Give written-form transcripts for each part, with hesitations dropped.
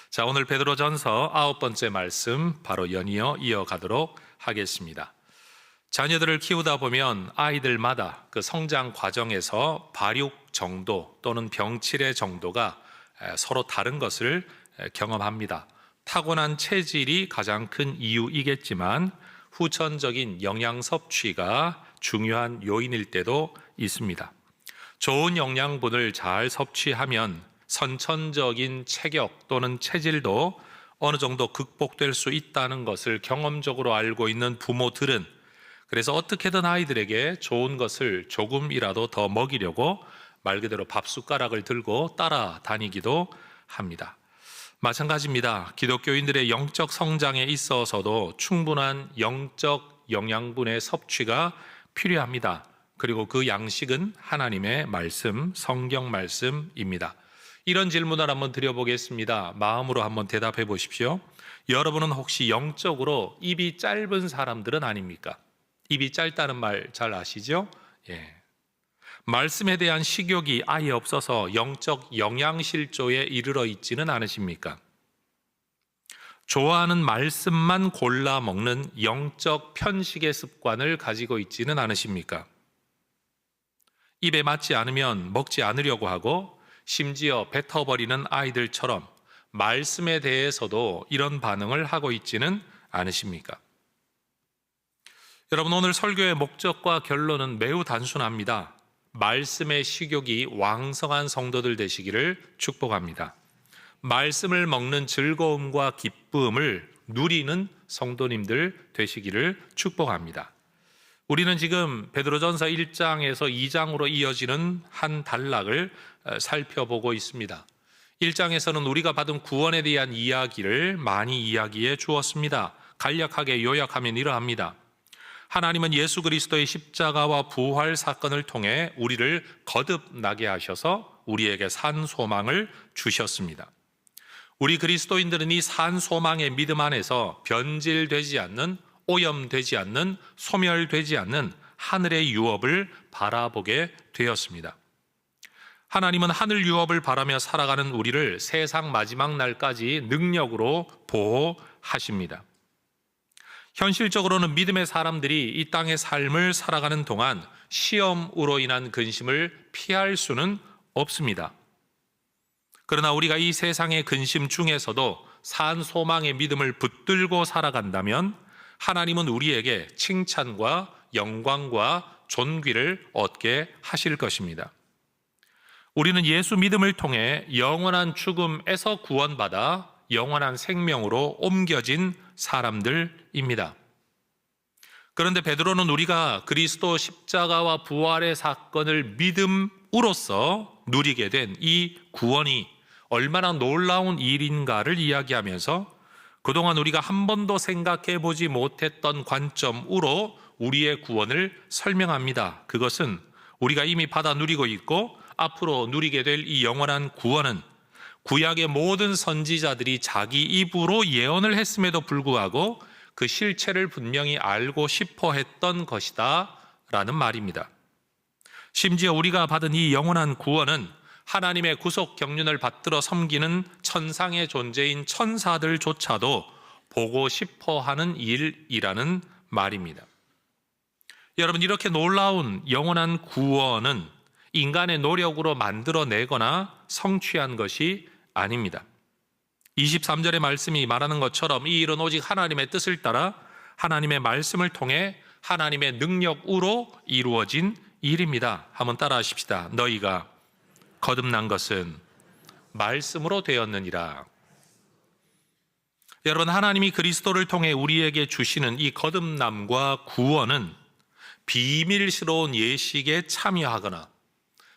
자, 오늘 베드로전서 9번째 말씀 바로 연이어 이어가도록 하겠습니다. 자녀들을 키우다 보면 아이들마다 그 성장 과정에서 발육 정도 또는 병칠의 정도가 서로 다른 것을 경험합니다. 타고난 체질이 가장 큰 이유이겠지만 후천적인 영양 섭취가 중요한 요인일 때도 있습니다. 좋은 영양분을 잘 섭취하면 선천적인 체격 또는 체질도 어느 정도 극복될 수 있다는 것을 경험적으로 알고 있는 부모들은 그래서 어떻게든 아이들에게 좋은 것을 조금이라도 더 먹이려고 말 그대로 밥숟가락을 들고 따라다니기도 합니다. 마찬가지입니다. 기독교인들의 영적 성장에 있어서도 충분한 영적 영양분의 섭취가 필요합니다. 그리고 그 양식은 하나님의 말씀, 성경 말씀입니다. 이런 질문을 한번 드려보겠습니다. 마음으로 한번 대답해 보십시오. 여러분은 혹시 영적으로 입이 짧은 사람들은 아닙니까? 입이 짧다는 말 잘 아시죠? 예. 말씀에 대한 식욕이 아예 없어서 영적 영양실조에 이르러 있지는 않으십니까? 좋아하는 말씀만 골라 먹는 영적 편식의 습관을 가지고 있지는 않으십니까? 입에 맞지 않으면 먹지 않으려고 하고 심지어 뱉어버리는 아이들처럼 말씀에 대해서도 이런 반응을 하고 있지는 않으십니까? 여러분, 오늘 설교의 목적과 결론은 매우 단순합니다. 말씀의 식욕이 왕성한 성도들 되시기를 축복합니다. 말씀을 먹는 즐거움과 기쁨을 누리는 성도님들 되시기를 축복합니다. 우리는 지금 베드로전서 1장에서 2장으로 이어지는 한 단락을 살펴보고 있습니다. 1장에서는 우리가 받은 구원에 대한 이야기를 많이 이야기해 주었습니다. 간략하게 요약하면 이러합니다. 하나님은 예수 그리스도의 십자가와 부활 사건을 통해 우리를 거듭나게 하셔서 우리에게 산 소망을 주셨습니다. 우리 그리스도인들은 이 산 소망의 믿음 안에서 변질되지 않는, 오염되지 않는, 소멸되지 않는 하늘의 유업을 바라보게 되었습니다. 하나님은 하늘 유업을 바라며 살아가는 우리를 세상 마지막 날까지 능력으로 보호하십니다. 현실적으로는 믿음의 사람들이 이 땅의 삶을 살아가는 동안 시험으로 인한 근심을 피할 수는 없습니다. 그러나 우리가 이 세상의 근심 중에서도 산 소망의 믿음을 붙들고 살아간다면 하나님은 우리에게 칭찬과 영광과 존귀를 얻게 하실 것입니다. 우리는 예수 믿음을 통해 영원한 죽음에서 구원받아 영원한 생명으로 옮겨진 사람들입니다. 그런데 베드로는 우리가 그리스도 십자가와 부활의 사건을 믿음으로써 누리게 된 이 구원이 얼마나 놀라운 일인가를 이야기하면서 그동안 우리가 한 번도 생각해 보지 못했던 관점으로 우리의 구원을 설명합니다. 그것은 우리가 이미 받아 누리고 있고 앞으로 누리게 될 이 영원한 구원은 구약의 모든 선지자들이 자기 입으로 예언을 했음에도 불구하고 그 실체를 분명히 알고 싶어 했던 것이다 라는 말입니다. 심지어 우리가 받은 이 영원한 구원은 하나님의 구속 경륜을 받들어 섬기는 천상의 존재인 천사들조차도 보고 싶어 하는 일이라는 말입니다. 여러분, 이렇게 놀라운 영원한 구원은 인간의 노력으로 만들어내거나 성취한 것이 아닙니다. 23절의 말씀이 말하는 것처럼 이 일은 오직 하나님의 뜻을 따라 하나님의 말씀을 통해 하나님의 능력으로 이루어진 일입니다. 한번 따라 하십시다. 너희가 거듭난 것은 말씀으로 되었느니라. 여러분, 하나님이 그리스도를 통해 우리에게 주시는 이 거듭남과 구원은 비밀스러운 예식에 참여하거나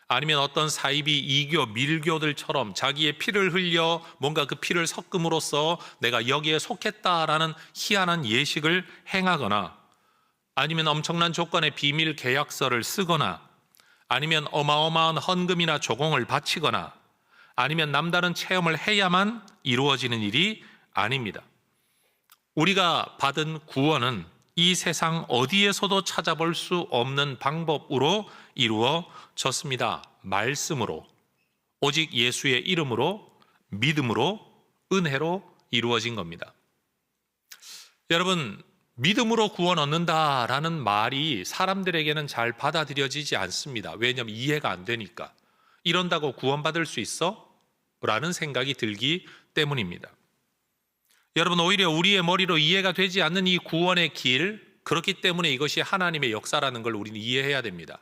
아니면 어떤 사이비 이교 밀교들처럼 자기의 피를 흘려 뭔가 그 피를 섞음으로써 내가 여기에 속했다라는 희한한 예식을 행하거나 아니면 엄청난 조건의 비밀 계약서를 쓰거나 아니면 어마어마한 헌금이나 조공을 바치거나 아니면 남다른 체험을 해야만 이루어지는 일이 아닙니다. 우리가 받은 구원은 이 세상 어디에서도 찾아볼 수 없는 방법으로 이루어졌습니다. 말씀으로, 오직 예수의 이름으로, 믿음으로, 은혜로 이루어진 겁니다. 여러분, 믿음으로 구원 얻는다라는 말이 사람들에게는 잘 받아들여지지 않습니다. 왜냐하면 이해가 안 되니까. 이런다고 구원받을 수 있어? 라는 생각이 들기 때문입니다. 여러분, 오히려 우리의 머리로 이해가 되지 않는 이 구원의 길, 그렇기 때문에 이것이 하나님의 역사라는 걸 우리는 이해해야 됩니다.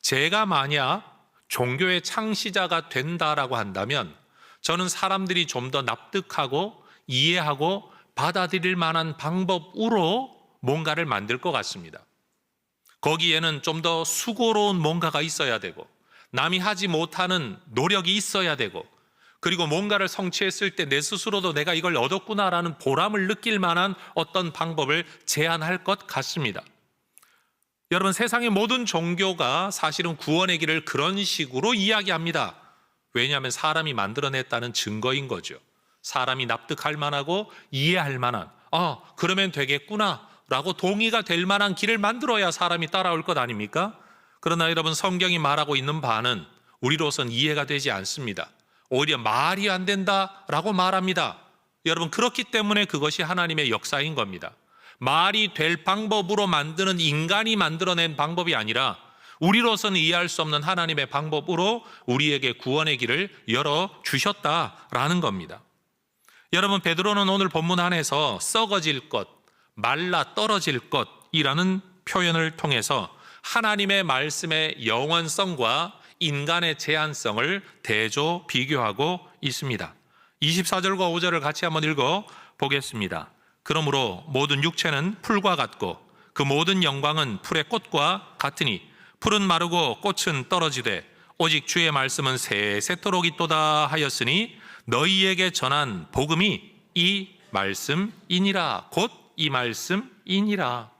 제가 만약 종교의 창시자가 된다라고 한다면 저는 사람들이 좀 더 납득하고 이해하고 받아들일 만한 방법으로 뭔가를 만들 것 같습니다. 거기에는 좀 더 수고로운 뭔가가 있어야 되고 남이 하지 못하는 노력이 있어야 되고 그리고 뭔가를 성취했을 때 내 스스로도 내가 이걸 얻었구나라는 보람을 느낄 만한 어떤 방법을 제안할 것 같습니다. 여러분, 세상의 모든 종교가 사실은 구원의 길을 그런 식으로 이야기합니다. 왜냐하면 사람이 만들어냈다는 증거인 거죠. 사람이 납득할 만하고 이해할 만한, 그러면 되겠구나 라고 동의가 될 만한 길을 만들어야 사람이 따라올 것 아닙니까? 그러나 여러분, 성경이 말하고 있는 바는 우리로서는 이해가 되지 않습니다. 오히려 말이 안 된다라고 말합니다. 여러분, 그렇기 때문에 그것이 하나님의 역사인 겁니다. 말이 될 방법으로 만드는 인간이 만들어낸 방법이 아니라 우리로서는 이해할 수 없는 하나님의 방법으로 우리에게 구원의 길을 열어주셨다라는 겁니다. 여러분, 베드로는 오늘 본문 안에서 썩어질 것, 말라 떨어질 것이라는 표현을 통해서 하나님의 말씀의 영원성과 인간의 제한성을 대조 비교하고 있습니다. 24절과 5절을 같이 한번 읽어 보겠습니다. 그러므로 모든 육체는 풀과 같고 그 모든 영광은 풀의 꽃과 같으니 풀은 마르고 꽃은 떨어지되 오직 주의 말씀은 세세토록 있도다 하였으니 너희에게 전한 복음이 이 말씀이니라. 곧 이 말씀이니라.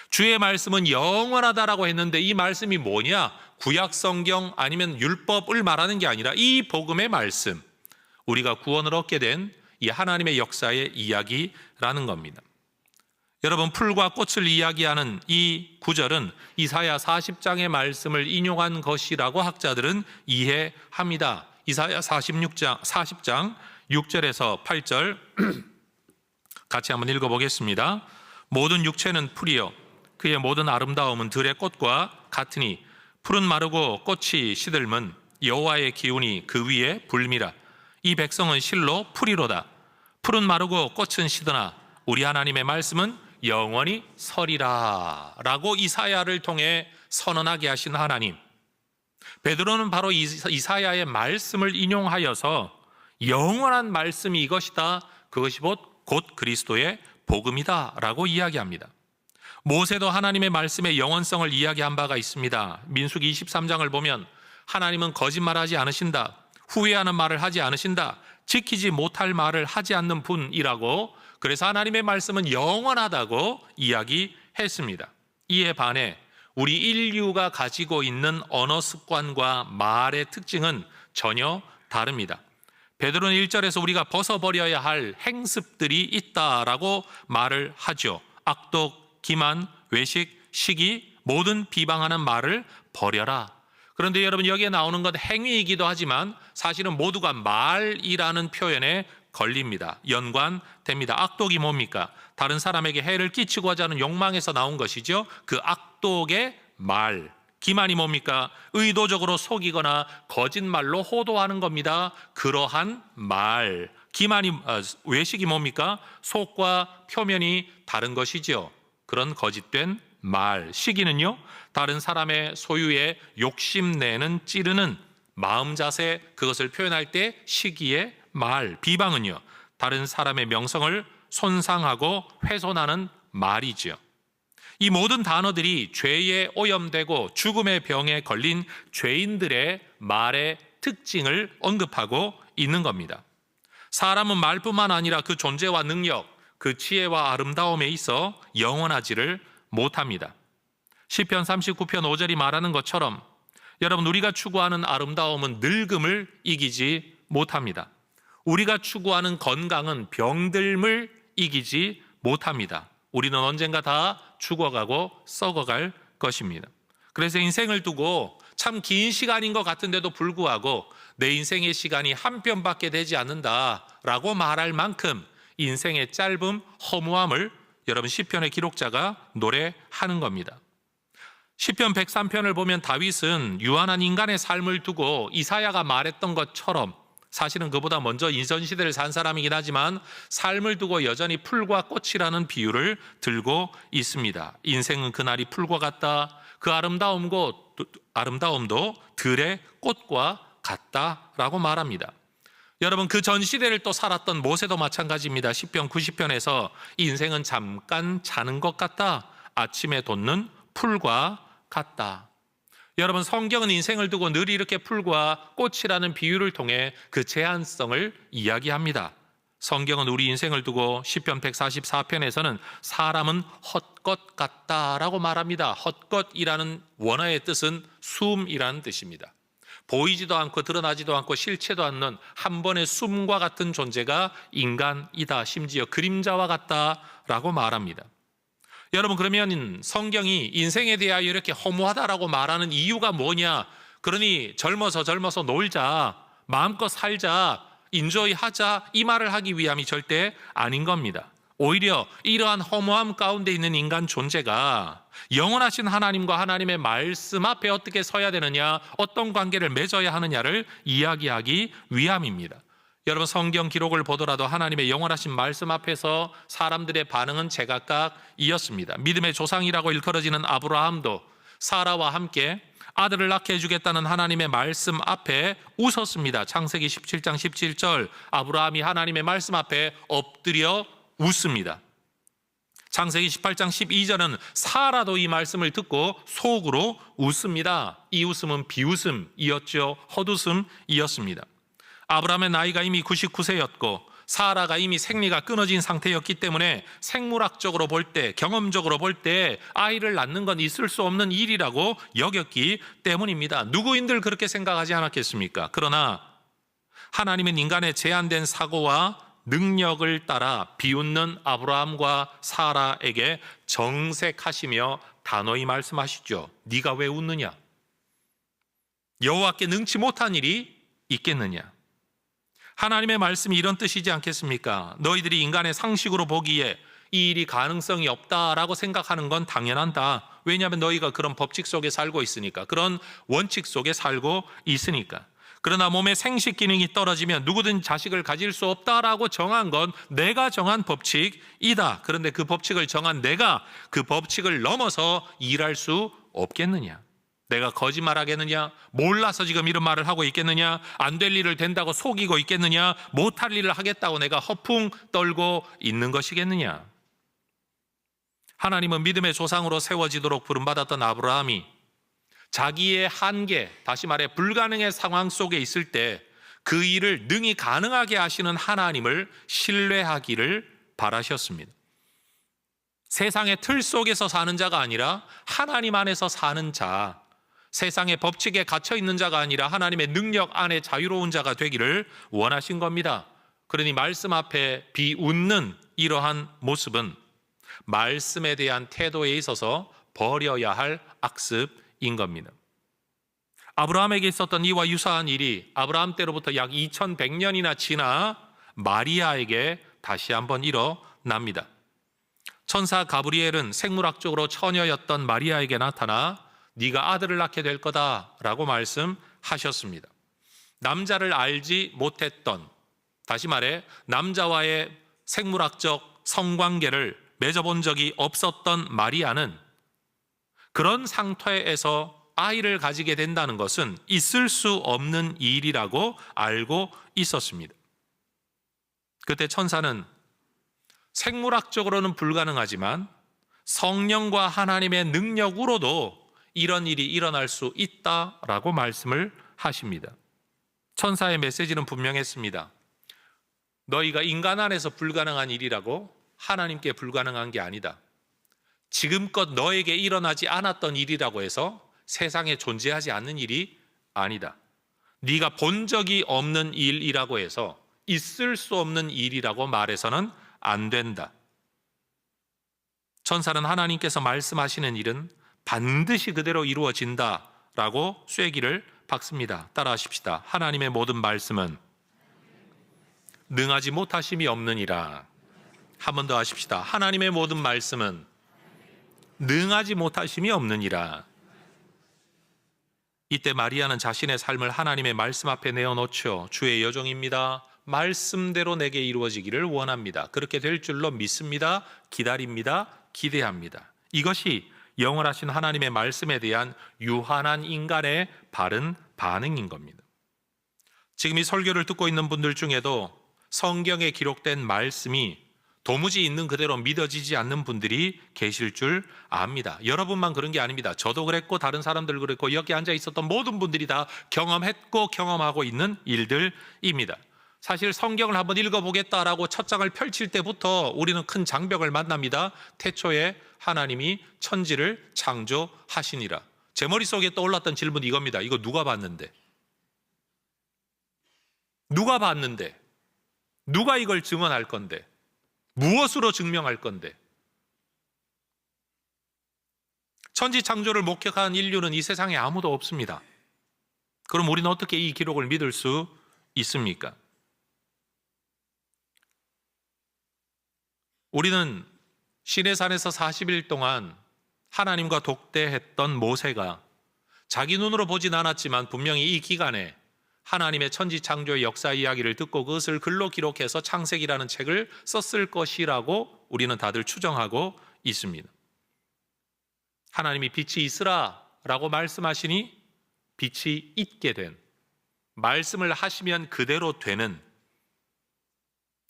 주의 말씀은 영원하다라고 했는데 이 말씀이 뭐냐? 구약 성경 아니면 율법을 말하는 게 아니라 이 복음의 말씀, 우리가 구원을 얻게 된 이 하나님의 역사의 이야기라는 겁니다. 여러분, 풀과 꽃을 이야기하는 이 구절은 이사야 40장의 말씀을 인용한 것이라고 학자들은 이해합니다. 이사야 40장 6절에서 8절 같이 한번 읽어보겠습니다. 모든 육체는 풀이요 그의 모든 아름다움은 들의 꽃과 같으니 풀은 마르고 꽃이 시들면 여호와의 기운이 그 위에 불미라. 이 백성은 실로 풀이로다. 풀은 마르고 꽃은 시드나 우리 하나님의 말씀은 영원히 서리라 라고 이사야를 통해 선언하게 하신 하나님. 베드로는 바로 이사야의 말씀을 인용하여서 영원한 말씀이 이것이다, 그것이 곧 그리스도의 복음이다 라고 이야기합니다. 모세도 하나님의 말씀의 영원성을 이야기한 바가 있습니다. 민수기 23장을 보면 하나님은 거짓말하지 않으신다, 후회하는 말을 하지 않으신다, 지키지 못할 말을 하지 않는 분이라고, 그래서 하나님의 말씀은 영원하다고 이야기했습니다. 이에 반해 우리 인류가 가지고 있는 언어 습관과 말의 특징은 전혀 다릅니다. 베드로는 1절에서 우리가 벗어버려야 할 행습들이 있다라고 말을 하죠. 악독, 기만, 외식, 시기, 모든 비방하는 말을 버려라. 그런데 여러분, 여기에 나오는 건 행위이기도 하지만 사실은 모두가 말이라는 표현에 걸립니다. 연관됩니다. 악독이 뭡니까? 다른 사람에게 해를 끼치고자 하는 욕망에서 나온 것이죠. 그 악독의 말. 기만이 뭡니까? 의도적으로 속이거나 거짓말로 호도하는 겁니다. 그러한 말. 외식이 뭡니까? 속과 표면이 다른 것이죠. 그런 거짓된 말. 시기는요, 다른 사람의 소유에 욕심내는 찌르는 마음 자세, 그것을 표현할 때 시기의 말. 비방은요, 다른 사람의 명성을 손상하고 훼손하는 말이지요. 이 모든 단어들이 죄에 오염되고 죽음의 병에 걸린 죄인들의 말의 특징을 언급하고 있는 겁니다. 사람은 말뿐만 아니라 그 존재와 능력, 그 지혜와 아름다움에 있어 영원하지를 못합니다. 시편 39편 5절이 말하는 것처럼 여러분, 우리가 추구하는 아름다움은 늙음을 이기지 못합니다. 우리가 추구하는 건강은 병듦을 이기지 못합니다. 우리는 언젠가 다 죽어가고 썩어갈 것입니다. 그래서 인생을 두고 참 긴 시간인 것 같은데도 불구하고 내 인생의 시간이 한 편밖에 되지 않는다라고 말할 만큼 인생의 짧음, 허무함을 여러분 시편의 기록자가 노래하는 겁니다. 시편 103편을 보면 다윗은 유한한 인간의 삶을 두고 이사야가 말했던 것처럼, 사실은 그보다 먼저 이전 시대를 산 사람이긴 하지만 삶을 두고 여전히 풀과 꽃이라는 비유를 들고 있습니다. 인생은 그날이 풀과 같다. 그 아름다움도 들의 꽃과 같다라고 말합니다. 여러분, 그 전 시대를 또 살았던 모세도 마찬가지입니다. 시편 90편에서 인생은 잠깐 자는 것 같다. 아침에 돋는 풀과 같다. 여러분, 성경은 인생을 두고 늘 이렇게 풀과 꽃이라는 비유를 통해 그 제한성을 이야기합니다. 성경은 우리 인생을 두고 시편 144편에서는 사람은 헛것 같다라고 말합니다. 헛것이라는 원어의 뜻은 숨이라는 뜻입니다. 보이지도 않고 드러나지도 않고 실체도 않는 한 번의 숨과 같은 존재가 인간이다. 심지어 그림자와 같다라고 말합니다. 여러분, 그러면 성경이 인생에 대하여 이렇게 허무하다라고 말하는 이유가 뭐냐? 그러니 젊어서 놀자, 마음껏 살자, 인조이하자, 이 말을 하기 위함이 절대 아닌 겁니다. 오히려 이러한 허무함 가운데 있는 인간 존재가 영원하신 하나님과 하나님의 말씀 앞에 어떻게 서야 되느냐, 어떤 관계를 맺어야 하느냐를 이야기하기 위함입니다. 여러분, 성경 기록을 보더라도 하나님의 영원하신 말씀 앞에서 사람들의 반응은 제각각이었습니다. 믿음의 조상이라고 일컬어지는 아브라함도 사라와 함께 아들을 낳게 해주겠다는 하나님의 말씀 앞에 웃었습니다. 창세기 17장 17절, 아브라함이 하나님의 말씀 앞에 엎드려 웃습니다. 창세기 18장 12절은 사라도 이 말씀을 듣고 속으로 웃습니다. 이 웃음은 비웃음이었죠. 헛웃음이었습니다. 아브라함의 나이가 이미 99세였고 사라가 이미 생리가 끊어진 상태였기 때문에 생물학적으로 볼 때, 경험적으로 볼 때 아이를 낳는 건 있을 수 없는 일이라고 여겼기 때문입니다. 누구인들 그렇게 생각하지 않았겠습니까? 그러나 하나님은 인간의 제한된 사고와 능력을 따라 비웃는 아브라함과 사라에게 정색하시며 단호히 말씀하시죠. 네가 왜 웃느냐? 여호와께 능치 못한 일이 있겠느냐? 하나님의 말씀이 이런 뜻이지 않겠습니까? 너희들이 인간의 상식으로 보기에 이 일이 가능성이 없다라고 생각하는 건 당연하다. 왜냐하면 너희가 그런 법칙 속에 살고 있으니까, 그런 원칙 속에 살고 있으니까. 그러나 몸의 생식 기능이 떨어지면 누구든 자식을 가질 수 없다라고 정한 건 내가 정한 법칙이다. 그런데 그 법칙을 정한 내가 그 법칙을 넘어서 일할 수 없겠느냐? 내가 거짓말하겠느냐? 몰라서 지금 이런 말을 하고 있겠느냐? 안 될 일을 된다고 속이고 있겠느냐? 못할 일을 하겠다고 내가 허풍 떨고 있는 것이겠느냐? 하나님은 믿음의 조상으로 세워지도록 부름받았던 아브라함이 자기의 한계, 다시 말해 불가능의 상황 속에 있을 때 그 일을 능히 가능하게 하시는 하나님을 신뢰하기를 바라셨습니다. 세상의 틀 속에서 사는 자가 아니라 하나님 안에서 사는 자, 세상의 법칙에 갇혀 있는 자가 아니라 하나님의 능력 안에 자유로운 자가 되기를 원하신 겁니다. 그러니 말씀 앞에 비웃는 이러한 모습은 말씀에 대한 태도에 있어서 버려야 할 악습인 겁니다. 아브라함에게 있었던 이와 유사한 일이 아브라함 때로부터 약 2100년이나 지나 마리아에게 다시 한번 일어납니다. 천사 가브리엘은 생물학적으로 처녀였던 마리아에게 나타나 네가 아들을 낳게 될 거다라고 말씀하셨습니다. 남자를 알지 못했던, 다시 말해 남자와의 생물학적 성관계를 맺어본 적이 없었던 마리아는 그런 상태에서 아이를 가지게 된다는 것은 있을 수 없는 일이라고 알고 있었습니다. 그때 천사는 생물학적으로는 불가능하지만 성령과 하나님의 능력으로도 이런 일이 일어날 수 있다라고 말씀을 하십니다. 천사의 메시지는 분명했습니다. 너희가 인간 안에서 불가능한 일이라고 하나님께 불가능한 게 아니다. 지금껏 너에게 일어나지 않았던 일이라고 해서 세상에 존재하지 않는 일이 아니다. 네가 본 적이 없는 일이라고 해서 있을 수 없는 일이라고 말해서는 안 된다. 천사는 하나님께서 말씀하시는 일은 반드시 그대로 이루어진다라고 쐐기를 박습니다. 따라하십시다. 하나님의 모든 말씀은 능하지 못하심이 없느니라. 한 번 더 하십시다. 하나님의 모든 말씀은 능하지 못하심이 없느니라. 이때 마리아는 자신의 삶을 하나님의 말씀 앞에 내어놓죠. 주의 여종입니다. 말씀대로 내게 이루어지기를 원합니다. 그렇게 될 줄로 믿습니다. 기다립니다. 기대합니다. 이것이 영원하신 하나님의 말씀에 대한 유한한 인간의 바른 반응인 겁니다. 지금 이 설교를 듣고 있는 분들 중에도 성경에 기록된 말씀이 도무지 있는 그대로 믿어지지 않는 분들이 계실 줄 압니다. 여러분만 그런 게 아닙니다. 저도 그랬고 다른 사람들 그랬고 여기 앉아 있었던 모든 분들이 다 경험했고 경험하고 있는 일들입니다. 사실 성경을 한번 읽어보겠다라고 첫 장을 펼칠 때부터 우리는 큰 장벽을 만납니다. 태초에 하나님이 천지를 창조하시니라. 제 머릿속에 떠올랐던 질문이 이겁니다. 이거 누가 봤는데? 누가 봤는데? 누가 이걸 증언할 건데? 무엇으로 증명할 건데? 천지 창조를 목격한 인류는 이 세상에 아무도 없습니다. 그럼 우리는 어떻게 이 기록을 믿을 수 있습니까? 우리는 시내산에서 40일 동안 하나님과 독대했던 모세가 자기 눈으로 보진 않았지만 분명히 이 기간에 하나님의 천지 창조의 역사 이야기를 듣고 그것을 글로 기록해서 창세기라는 책을 썼을 것이라고 우리는 다들 추정하고 있습니다. 하나님이 빛이 있으라 라고 말씀하시니 빛이 있게 된, 말씀을 하시면 그대로 되는,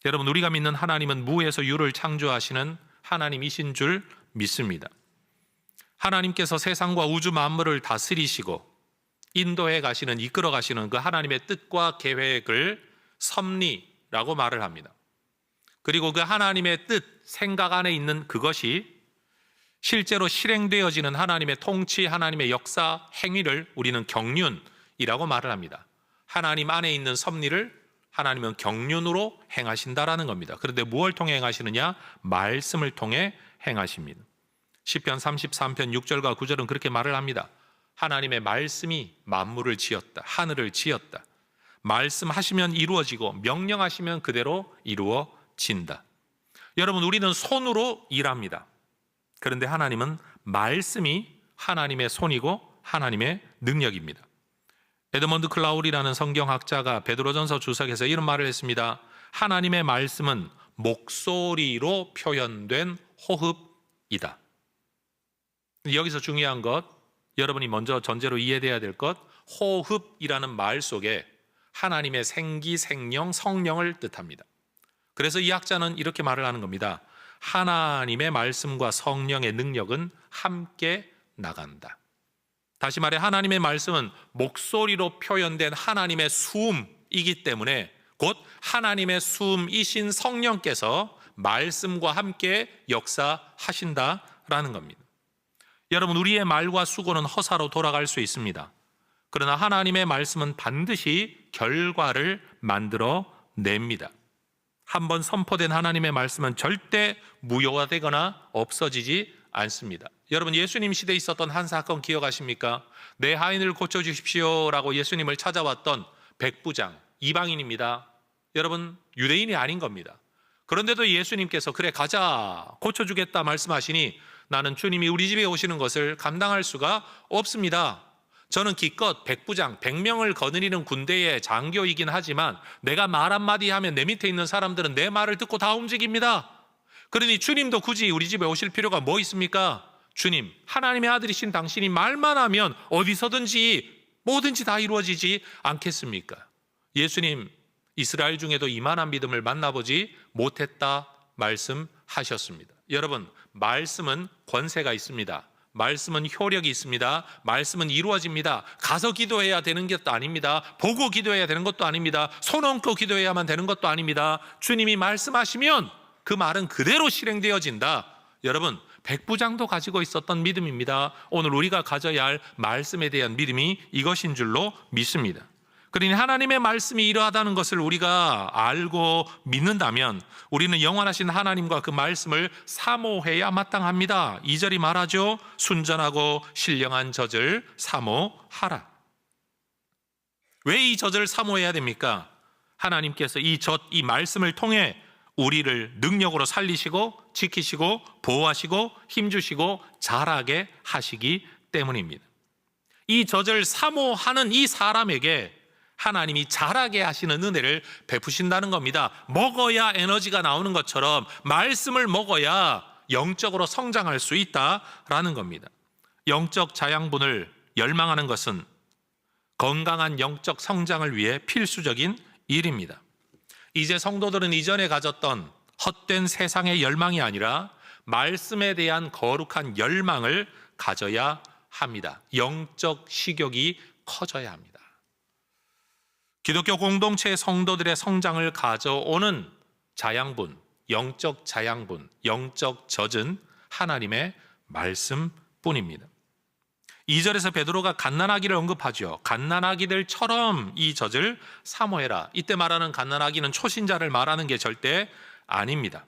여러분 우리가 믿는 하나님은 무에서 유를 창조하시는 하나님이신 줄 믿습니다. 하나님께서 세상과 우주 만물을 다스리시고 인도해 가시는, 이끌어 가시는 그 하나님의 뜻과 계획을 섭리라고 말을 합니다. 그리고 그 하나님의 뜻, 생각 안에 있는 그것이 실제로 실행되어지는 하나님의 통치, 하나님의 역사, 행위를 우리는 경륜이라고 말을 합니다. 하나님 안에 있는 섭리를 하나님은 경륜으로 행하신다라는 겁니다. 그런데 무엇을 통해 행하시느냐? 말씀을 통해 행하십니다. 시편 33편 6절과 9절은 그렇게 말을 합니다. 하나님의 말씀이 만물을 지었다. 하늘을 지었다. 말씀하시면 이루어지고 명령하시면 그대로 이루어진다. 여러분 우리는 손으로 일합니다. 그런데 하나님은 말씀이 하나님의 손이고 하나님의 능력입니다. 에드먼드 클라울이라는 성경학자가 베드로전서 주석에서 이런 말을 했습니다. 하나님의 말씀은 목소리로 표현된 호흡이다. 여기서 중요한 것, 여러분이 먼저 전제로 이해돼야 될 것, 호흡이라는 말 속에 하나님의 생기, 생명, 성령을 뜻합니다. 그래서 이 학자는 이렇게 말을 하는 겁니다. 하나님의 말씀과 성령의 능력은 함께 나간다. 다시 말해 하나님의 말씀은 목소리로 표현된 하나님의 숨이기 때문에 곧 하나님의 숨이신 성령께서 말씀과 함께 역사하신다라는 겁니다. 여러분 우리의 말과 수고는 허사로 돌아갈 수 있습니다. 그러나 하나님의 말씀은 반드시 결과를 만들어 냅니다. 한번 선포된 하나님의 말씀은 절대 무효화되거나 없어지지 않습니다. 여러분 예수님 시대에 있었던 한 사건 기억하십니까? 내 하인을 고쳐주십시오 라고 예수님을 찾아왔던 백부장, 이방인입니다. 여러분 유대인이 아닌 겁니다. 그런데도 예수님께서 그래 가자 고쳐주겠다 말씀하시니 나는 주님이 우리 집에 오시는 것을 감당할 수가 없습니다. 저는 기껏 백부장, 100명을 거느리는 군대의 장교이긴 하지만 내가 말 한마디 하면 내 밑에 있는 사람들은 내 말을 듣고 다 움직입니다. 그러니 주님도 굳이 우리 집에 오실 필요가 뭐 있습니까? 주님, 하나님의 아들이신 당신이 말만 하면 어디서든지 뭐든지 다 이루어지지 않겠습니까? 예수님, 이스라엘 중에도 이만한 믿음을 만나보지 못했다 말씀하셨습니다. 여러분, 말씀은 권세가 있습니다. 말씀은 효력이 있습니다. 말씀은 이루어집니다. 가서 기도해야 되는 것도 아닙니다. 보고 기도해야 되는 것도 아닙니다. 손 얹고 기도해야만 되는 것도 아닙니다. 주님이 말씀하시면 그 말은 그대로 실행되어진다. 여러분, 백부장도 가지고 있었던 믿음입니다. 오늘 우리가 가져야 할 말씀에 대한 믿음이 이것인 줄로 믿습니다. 그러니 하나님의 말씀이 이러하다는 것을 우리가 알고 믿는다면 우리는 영원하신 하나님과 그 말씀을 사모해야 마땅합니다. 2절이 말하죠. 순전하고 신령한 젖을 사모하라. 왜 이 젖을 사모해야 됩니까? 하나님께서 이 말씀을 통해 우리를 능력으로 살리시고 지키시고 보호하시고 힘주시고 자라게 하시기 때문입니다. 이 젖을 사모하는 이 사람에게 하나님이 자라게 하시는 은혜를 베푸신다는 겁니다. 먹어야 에너지가 나오는 것처럼 말씀을 먹어야 영적으로 성장할 수 있다라는 겁니다. 영적 자양분을 열망하는 것은 건강한 영적 성장을 위해 필수적인 일입니다. 이제 성도들은 이전에 가졌던 헛된 세상의 열망이 아니라 말씀에 대한 거룩한 열망을 가져야 합니다. 영적 식욕이 커져야 합니다. 기독교 공동체의 성도들의 성장을 가져오는 자양분, 영적 자양분, 영적 젖은 하나님의 말씀뿐입니다. 2절에서 베드로가 갓난아기를 언급하죠. 갓난아기들처럼 이 젖을 사모해라. 이때 말하는 갓난아기는 초신자를 말하는 게 절대 아닙니다.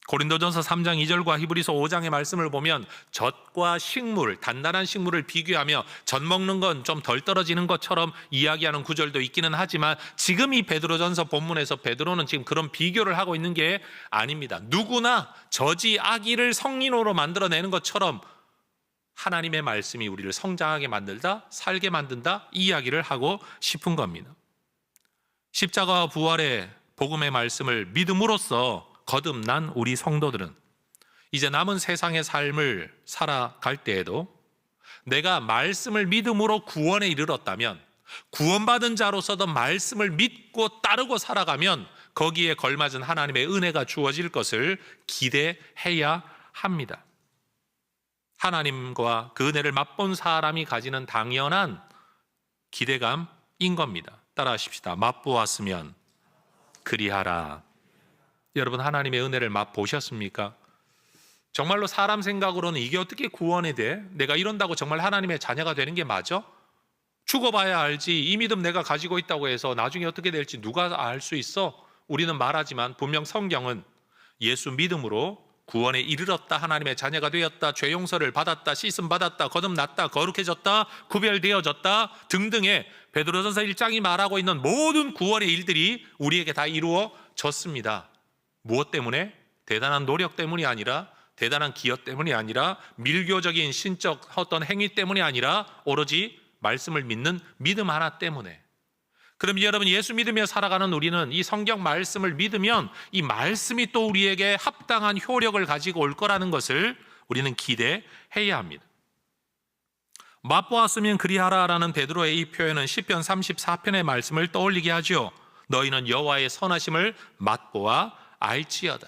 고린도전서 3장 2절과 히브리서 5장의 말씀을 보면 젖과 식물, 단단한 식물을 비교하며 젖 먹는 건 좀 덜 떨어지는 것처럼 이야기하는 구절도 있기는 하지만 지금 이 베드로전서 본문에서 베드로는 지금 그런 비교를 하고 있는 게 아닙니다. 누구나 젖이 아기를 성인으로 만들어내는 것처럼 하나님의 말씀이 우리를 성장하게 만들다, 살게 만든다, 이 이야기를 하고 싶은 겁니다. 십자가와 부활의 복음의 말씀을 믿음으로써 거듭난 우리 성도들은 이제 남은 세상의 삶을 살아갈 때에도 내가 말씀을 믿음으로 구원에 이르렀다면, 구원받은 자로서도 말씀을 믿고 따르고 살아가면 거기에 걸맞은 하나님의 은혜가 주어질 것을 기대해야 합니다. 하나님과 그 은혜를 맛본 사람이 가지는 당연한 기대감인 겁니다. 따라하십시다. 맛보았으면 그리하라. 여러분, 하나님의 은혜를 맛보셨습니까? 정말로 사람 생각으로는 이게 어떻게 구원이 돼? 내가 이런다고 정말 하나님의 자녀가 되는 게 맞아? 죽어봐야 알지. 이 믿음 내가 가지고 있다고 해서 나중에 어떻게 될지 누가 알 수 있어? 우리는 말하지만 분명 성경은 예수 믿음으로 구원에 이르렀다, 하나님의 자녀가 되었다, 죄 용서를 받았다, 씻음 받았다, 거듭났다, 거룩해졌다, 구별되어졌다 등등의 베드로전서 1장이 말하고 있는 모든 구원의 일들이 우리에게 다 이루어졌습니다. 무엇 때문에? 대단한 노력 때문이 아니라, 대단한 기여 때문이 아니라, 밀교적인 신적 어떤 행위 때문이 아니라 오로지 말씀을 믿는 믿음 하나 때문에. 그럼 여러분, 예수 믿으며 살아가는 우리는 이 성경 말씀을 믿으면 이 말씀이 또 우리에게 합당한 효력을 가지고 올 거라는 것을 우리는 기대해야 합니다. 맛보았으면 그리하라라는 베드로의 이 표현은 시편 34편의 말씀을 떠올리게 하죠. 너희는 여호와의 선하심을 맛보아 알지어다.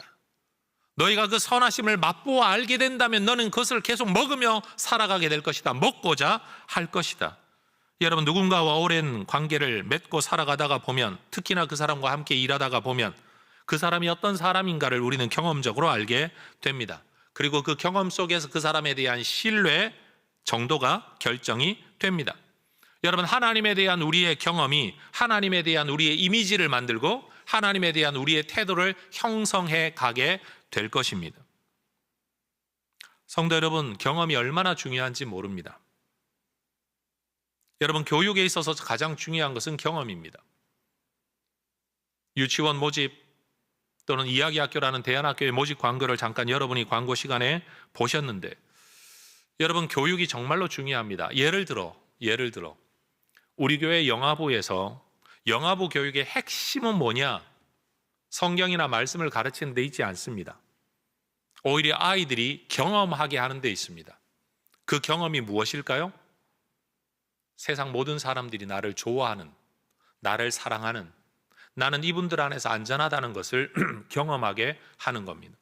너희가 그 선하심을 맛보아 알게 된다면 너는 그것을 계속 먹으며 살아가게 될 것이다. 먹고자 할 것이다. 여러분, 누군가와 오랜 관계를 맺고 살아가다가 보면, 특히나 그 사람과 함께 일하다가 보면 그 사람이 어떤 사람인가를 우리는 경험적으로 알게 됩니다. 그리고 그 경험 속에서 그 사람에 대한 신뢰 정도가 결정이 됩니다. 여러분, 하나님에 대한 우리의 경험이 하나님에 대한 우리의 이미지를 만들고 하나님에 대한 우리의 태도를 형성해 가게 될 것입니다. 성도 여러분, 경험이 얼마나 중요한지 모릅니다. 여러분, 교육에 있어서 가장 중요한 것은 경험입니다. 유치원 모집 또는 이야기학교라는 대안학교의 모집 광고를 잠깐 여러분이 광고 시간에 보셨는데, 여러분, 교육이 정말로 중요합니다. 예를 들어 우리 교회 영아부에서 영아부 교육의 핵심은 뭐냐? 성경이나 말씀을 가르치는 데 있지 않습니다. 오히려 아이들이 경험하게 하는 데 있습니다. 그 경험이 무엇일까요? 세상 모든 사람들이 나를 좋아하는, 나를 사랑하는, 나는 이분들 안에서 안전하다는 것을 경험하게 하는 겁니다.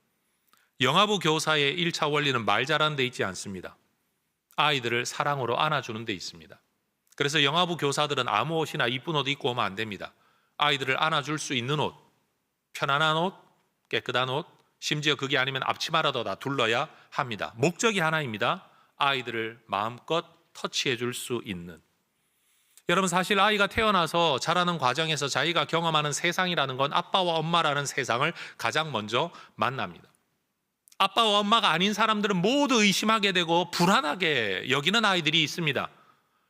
영아부 교사의 1차 원리는 말 잘하는 데 있지 않습니다. 아이들을 사랑으로 안아주는 데 있습니다. 그래서 영아부 교사들은 아무 옷이나 이쁜 옷 입고 오면 안 됩니다. 아이들을 안아줄 수 있는 옷, 편안한 옷, 깨끗한 옷, 심지어 그게 아니면 앞치마라도 다 둘러야 합니다. 목적이 하나입니다. 아이들을 마음껏 터치해 줄 수 있는. 여러분, 사실 아이가 태어나서 자라는 과정에서 자기가 경험하는 세상이라는 건 아빠와 엄마라는 세상을 가장 먼저 만납니다. 아빠와 엄마가 아닌 사람들은 모두 의심하게 되고 불안하게 여기는 아이들이 있습니다.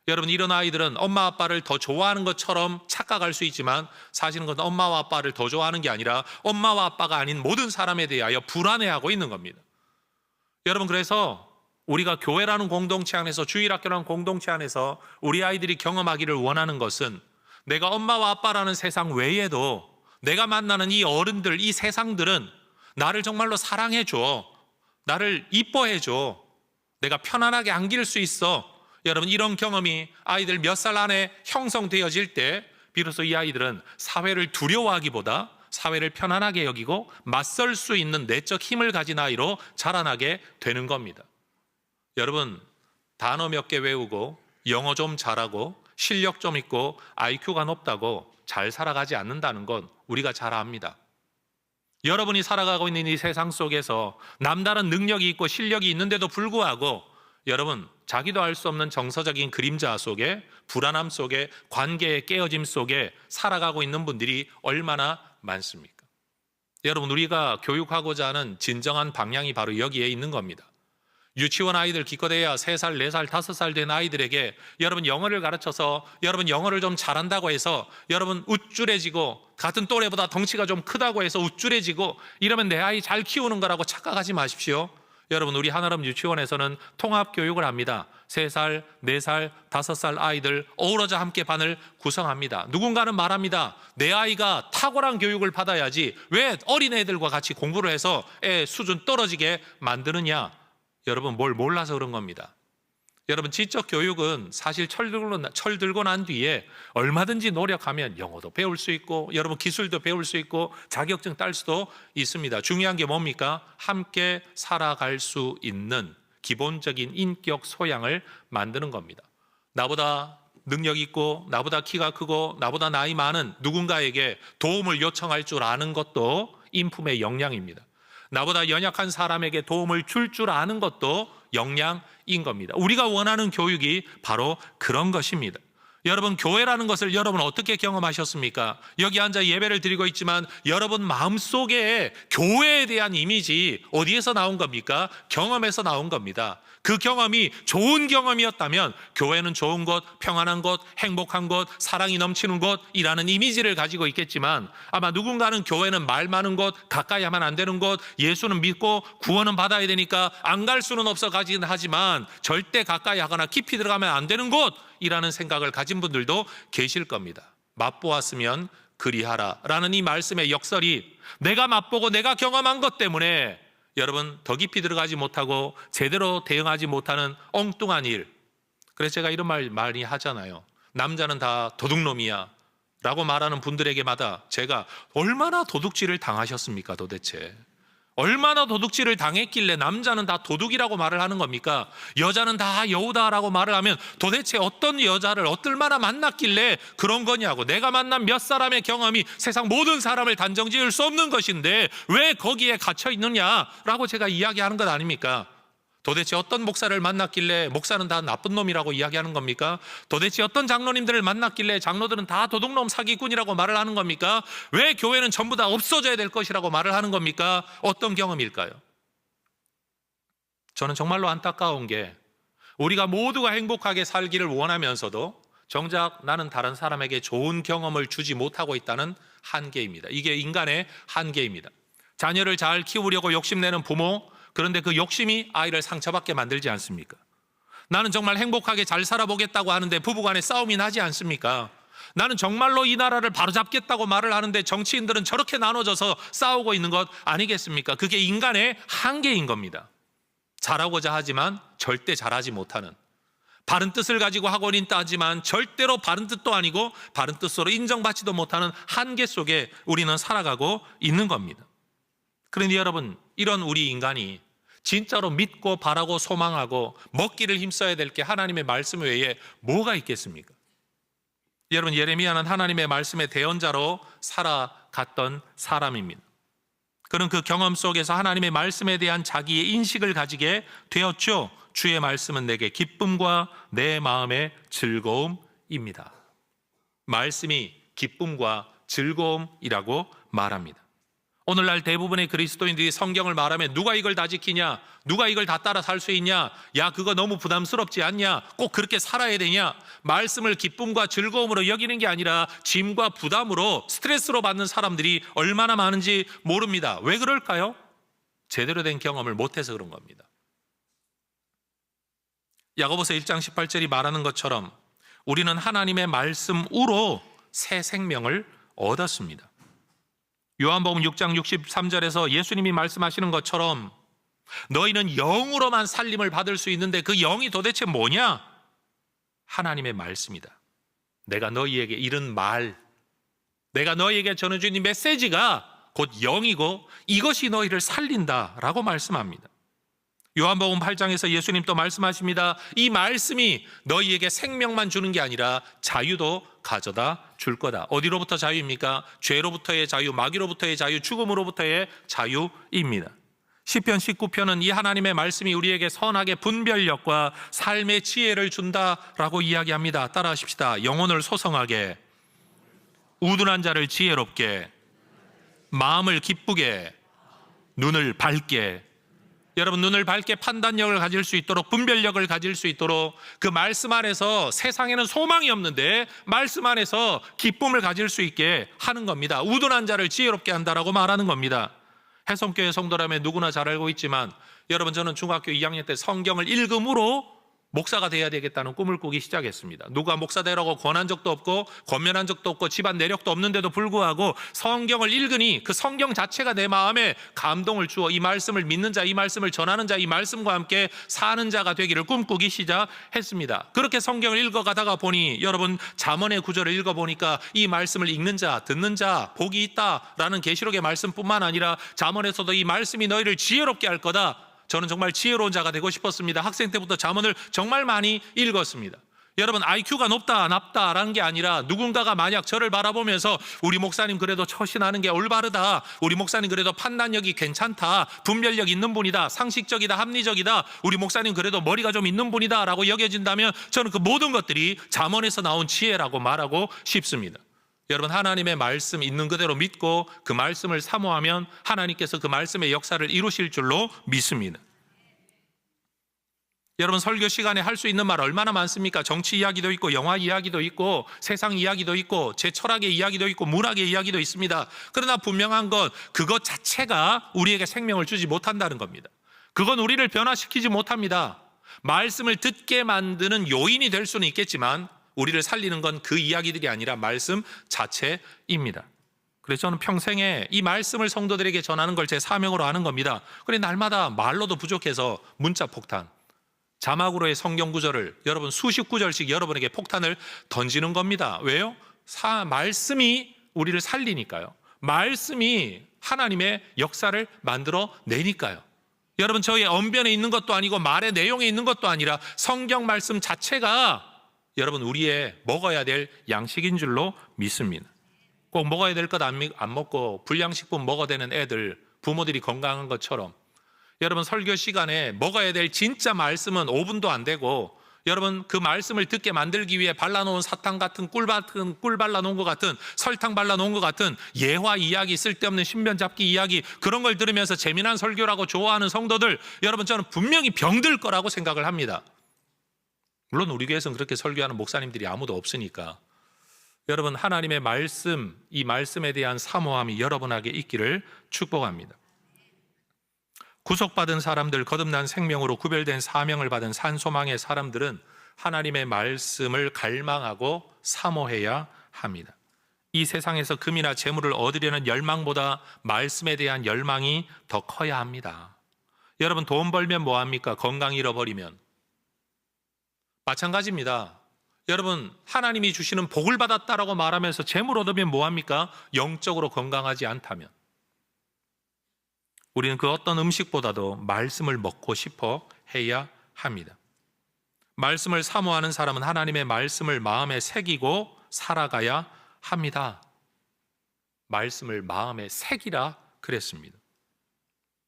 여러분, 이런 아이들은 엄마 아빠를 더 좋아하는 것처럼 착각할 수 있지만 사실은 그건 엄마와 아빠를 더 좋아하는 게 아니라 엄마와 아빠가 아닌 모든 사람에 대하여 불안해하고 있는 겁니다. 여러분, 그래서 우리가 교회라는 공동체 안에서, 주일학교라는 공동체 안에서 우리 아이들이 경험하기를 원하는 것은 내가 엄마와 아빠라는 세상 외에도 내가 만나는 이 어른들, 이 세상들은 나를 정말로 사랑해줘, 나를 이뻐해줘, 내가 편안하게 안길 수 있어. 여러분, 이런 경험이 아이들 몇 살 안에 형성되어질 때 비로소 이 아이들은 사회를 두려워하기보다 사회를 편안하게 여기고 맞설 수 있는 내적 힘을 가진 아이로 자라나게 되는 겁니다. 여러분, 단어 몇 개 외우고 영어 좀 잘하고 실력 좀 있고 IQ가 높다고 잘 살아가지 않는다는 건 우리가 잘 압니다. 여러분이 살아가고 있는 이 세상 속에서 남다른 능력이 있고 실력이 있는데도 불구하고 여러분, 자기도 알 수 없는 정서적인 그림자 속에, 불안함 속에, 관계의 깨어짐 속에 살아가고 있는 분들이 얼마나 많습니까? 여러분, 우리가 교육하고자 하는 진정한 방향이 바로 여기에 있는 겁니다. 유치원 아이들 기껏해야 3살, 4살, 5살 된 아이들에게 여러분 영어를 가르쳐서 여러분 영어를 좀 잘한다고 해서 여러분 우쭐해지고, 같은 또래보다 덩치가 좀 크다고 해서 우쭐해지고 이러면 내 아이 잘 키우는 거라고 착각하지 마십시오. 여러분, 우리 하나름 유치원에서는 통합교육을 합니다. 3살, 4살, 5살 아이들 어우러져 함께 반을 구성합니다. 누군가는 말합니다. 내 아이가 탁월한 교육을 받아야지 왜 어린애들과 같이 공부를 해서 애 수준 떨어지게 만드느냐. 여러분, 뭘 몰라서 그런 겁니다. 여러분, 지적 교육은 사실 철 들고 난 뒤에 얼마든지 노력하면 영어도 배울 수 있고 여러분 기술도 배울 수 있고 자격증 딸 수도 있습니다. 중요한 게 뭡니까? 함께 살아갈 수 있는 기본적인 인격 소양을 만드는 겁니다. 나보다 능력 있고 나보다 키가 크고 나보다 나이 많은 누군가에게 도움을 요청할 줄 아는 것도 인품의 역량입니다. 나보다 연약한 사람에게 도움을 줄 아는 것도 역량인 겁니다. 우리가 원하는 교육이 바로 그런 것입니다. 여러분, 교회라는 것을 여러분 어떻게 경험하셨습니까? 여기 앉아 예배를 드리고 있지만 여러분 마음속에 교회에 대한 이미지 어디에서 나온 겁니까? 경험에서 나온 겁니다. 그 경험이 좋은 경험이었다면 교회는 좋은 곳, 평안한 곳, 행복한 곳, 사랑이 넘치는 곳이라는 이미지를 가지고 있겠지만 아마 누군가는 교회는 말 많은 곳, 가까이 하면 안 되는 곳, 예수는 믿고 구원은 받아야 되니까 안 갈 수는 없어 가긴 하지만 절대 가까이 하거나 깊이 들어가면 안 되는 곳이라는 생각을 가진 분들도 계실 겁니다. 맛보았으면 그리하라 라는 이 말씀의 역설이 내가 맛보고 내가 경험한 것 때문에 여러분 더 깊이 들어가지 못하고 제대로 대응하지 못하는 엉뚱한 일. 그래서 제가 이런 말 많이 하잖아요. 남자는 다 도둑놈이야 라고 말하는 분들에게마다 제가 얼마나 도둑질을 당하셨습니까 도대체? 얼마나 도둑질을 당했길래 남자는 다 도둑이라고 말을 하는 겁니까? 여자는 다 여우다라고 말을 하면 도대체 어떤 여자를 얼마나 만났길래 그런 거냐고. 내가 만난 몇 사람의 경험이 세상 모든 사람을 단정 지을 수 없는 것인데 왜 거기에 갇혀 있느냐라고 제가 이야기하는 것 아닙니까? 도대체 어떤 목사를 만났길래 목사는 다 나쁜 놈이라고 이야기하는 겁니까? 도대체 어떤 장로님들을 만났길래 장로들은 다 도둑놈 사기꾼이라고 말을 하는 겁니까? 왜 교회는 전부 다 없어져야 될 것이라고 말을 하는 겁니까? 어떤 경험일까요? 저는 정말로 안타까운 게 우리가 모두가 행복하게 살기를 원하면서도 정작 나는 다른 사람에게 좋은 경험을 주지 못하고 있다는 한계입니다. 이게 인간의 한계입니다. 자녀를 잘 키우려고 욕심내는 부모, 그런데 그 욕심이 아이를 상처받게 만들지 않습니까? 나는 정말 행복하게 잘 살아보겠다고 하는데 부부간에 싸움이 나지 않습니까? 나는 정말로 이 나라를 바로잡겠다고 말을 하는데 정치인들은 저렇게 나눠져서 싸우고 있는 것 아니겠습니까? 그게 인간의 한계인 겁니다. 잘하고자 하지만 절대 잘하지 못하는, 바른 뜻을 가지고 하고는 있다지만 절대로 바른 뜻도 아니고 바른 뜻으로 인정받지도 못하는 한계 속에 우리는 살아가고 있는 겁니다. 그런데 여러분, 이런 우리 인간이 진짜로 믿고 바라고 소망하고 먹기를 힘써야 될 게 하나님의 말씀 외에 뭐가 있겠습니까? 여러분, 예레미야는 하나님의 말씀의 대언자로 살아갔던 사람입니다. 그는 그 경험 속에서 하나님의 말씀에 대한 자기의 인식을 가지게 되었죠. 주의 말씀은 내게 기쁨과 내 마음의 즐거움입니다. 말씀이 기쁨과 즐거움이라고 말합니다. 오늘날 대부분의 그리스도인들이 성경을 말하면 누가 이걸 다 지키냐? 누가 이걸 다 따라 살 수 있냐? 야, 그거 너무 부담스럽지 않냐? 꼭 그렇게 살아야 되냐? 말씀을 기쁨과 즐거움으로 여기는 게 아니라 짐과 부담으로, 스트레스로 받는 사람들이 얼마나 많은지 모릅니다. 왜 그럴까요? 제대로 된 경험을 못해서 그런 겁니다. 야고보서 1장 18절이 말하는 것처럼 우리는 하나님의 말씀으로 새 생명을 얻었습니다. 요한복음 6장 63절에서 예수님이 말씀하시는 것처럼 너희는 영으로만 살림을 받을 수 있는데 그 영이 도대체 뭐냐? 하나님의 말씀이다. 내가 너희에게 이른 말, 내가 너희에게 전해준 이 메시지가 곧 영이고 이것이 너희를 살린다라고 말씀합니다. 요한복음 8장에서 예수님 또 말씀하십니다. 이 말씀이 너희에게 생명만 주는 게 아니라 자유도 가져다 줄 거다. 어디로부터 자유입니까? 죄로부터의 자유, 마귀로부터의 자유, 죽음으로부터의 자유입니다. 시편 19편은 이 하나님의 말씀이 우리에게 선악의 분별력과 삶의 지혜를 준다라고 이야기합니다. 따라하십시다. 영혼을 소성하게, 우둔한 자를 지혜롭게, 마음을 기쁘게, 눈을 밝게. 여러분, 눈을 밝게 판단력을 가질 수 있도록, 분별력을 가질 수 있도록 그 말씀 안에서 세상에는 소망이 없는데 말씀 안에서 기쁨을 가질 수 있게 하는 겁니다. 우둔한 자를 지혜롭게 한다라고 말하는 겁니다. 해성교회 성도라면 누구나 잘 알고 있지만 여러분, 저는 중학교 2학년 때 성경을 읽음으로 목사가 돼야 되겠다는 꿈을 꾸기 시작했습니다. 누가 목사 되라고 권한 적도 없고 권면한 적도 없고 집안 내력도 없는데도 불구하고 성경을 읽으니 그 성경 자체가 내 마음에 감동을 주어 이 말씀을 믿는 자, 이 말씀을 전하는 자, 이 말씀과 함께 사는 자가 되기를 꿈꾸기 시작했습니다. 그렇게 성경을 읽어가다가 보니 여러분, 잠언의 구절을 읽어보니까 이 말씀을 읽는 자, 듣는 자 복이 있다라는 계시록의 말씀뿐만 아니라 잠언에서도 이 말씀이 너희를 지혜롭게 할 거다. 저는 정말 지혜로운 자가 되고 싶었습니다. 학생 때부터 잠언을 정말 많이 읽었습니다. 여러분, IQ가 높다 낮다라는 게 아니라 누군가가 만약 저를 바라보면서 우리 목사님 그래도 처신하는 게 올바르다, 우리 목사님 그래도 판단력이 괜찮다, 분별력 있는 분이다, 상식적이다, 합리적이다, 우리 목사님 그래도 머리가 좀 있는 분이다 라고 여겨진다면 저는 그 모든 것들이 잠언에서 나온 지혜라고 말하고 싶습니다. 여러분, 하나님의 말씀 있는 그대로 믿고 그 말씀을 사모하면 하나님께서 그 말씀의 역사를 이루실 줄로 믿습니다. 여러분, 설교 시간에 할 수 있는 말 얼마나 많습니까? 정치 이야기도 있고 영화 이야기도 있고 세상 이야기도 있고 제 철학의 이야기도 있고 문학의 이야기도 있습니다. 그러나 분명한 건 그것 자체가 우리에게 생명을 주지 못한다는 겁니다. 그건 우리를 변화시키지 못합니다. 말씀을 듣게 만드는 요인이 될 수는 있겠지만 우리를 살리는 건 그 이야기들이 아니라 말씀 자체입니다. 그래서 저는 평생에 이 말씀을 성도들에게 전하는 걸 제 사명으로 하는 겁니다. 그런데 날마다 말로도 부족해서 문자 폭탄, 자막으로의 성경 구절을 여러분 수십 구절씩 여러분에게 폭탄을 던지는 겁니다. 왜요? 말씀이 우리를 살리니까요. 말씀이 하나님의 역사를 만들어 내니까요. 여러분, 저의 언변에 있는 것도 아니고 말의 내용에 있는 것도 아니라 성경 말씀 자체가 여러분 우리의 먹어야 될 양식인 줄로 믿습니다. 꼭 먹어야 될 것 안 먹고 불량식품 먹어대는 애들, 부모들이 건강한 것처럼 여러분, 설교 시간에 먹어야 될 진짜 말씀은 5분도 안 되고 여러분, 그 말씀을 듣게 만들기 위해 발라놓은 사탕 같은 꿀 발라놓은 것 같은, 설탕 발라놓은 것 같은 예화 이야기, 쓸데없는 신변 잡기 이야기, 그런 걸 들으면서 재미난 설교라고 좋아하는 성도들, 여러분, 저는 분명히 병들 거라고 생각을 합니다. 물론 우리 교회에서는 그렇게 설교하는 목사님들이 아무도 없으니까 여러분, 하나님의 말씀, 이 말씀에 대한 사모함이 여러분에게 있기를 축복합니다. 구속받은 사람들, 거듭난 생명으로 구별된 사명을 받은 산소망의 사람들은 하나님의 말씀을 갈망하고 사모해야 합니다. 이 세상에서 금이나 재물을 얻으려는 열망보다 말씀에 대한 열망이 더 커야 합니다. 여러분, 돈 벌면 뭐합니까? 건강 잃어버리면. 마찬가지입니다. 여러분, 하나님이 주시는 복을 받았다라고 말하면서 재물 얻으면 뭐합니까? 영적으로 건강하지 않다면. 우리는 그 어떤 음식보다도 말씀을 먹고 싶어 해야 합니다. 말씀을 사모하는 사람은 하나님의 말씀을 마음에 새기고 살아가야 합니다. 말씀을 마음에 새기라 그랬습니다.